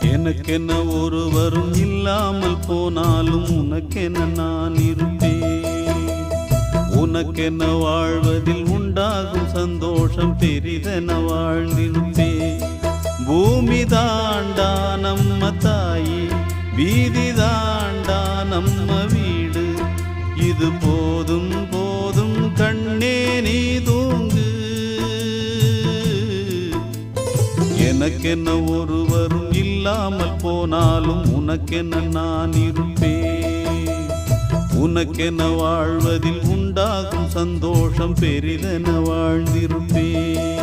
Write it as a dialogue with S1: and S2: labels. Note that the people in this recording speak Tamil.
S1: எனக்கென்ன ஒருவரும் இல்லாமல் போனாலும் உனக்கென நான் இருப்பேன். உனக்கென்ன வாழ்வதில் உண்டாகும் சந்தோஷம் பெரிதென வாழ்ந்திருப்பேன். பூமி தாண்டா நம்ம தாயி, வீதி தாண்டா நம்ம வீடு. இது போதும் போதும் கண்ணே நீ தூங்கு. எனக்கென்ன ஒருவரும் இல்லாமல் போனாலும் உனக்கென்ன நான் இருப்பேன். உனக்கென்ன வாழ்வதில் உண்டாகும் சந்தோஷம் பெரிதென வாழ்ந்திருப்பேன்.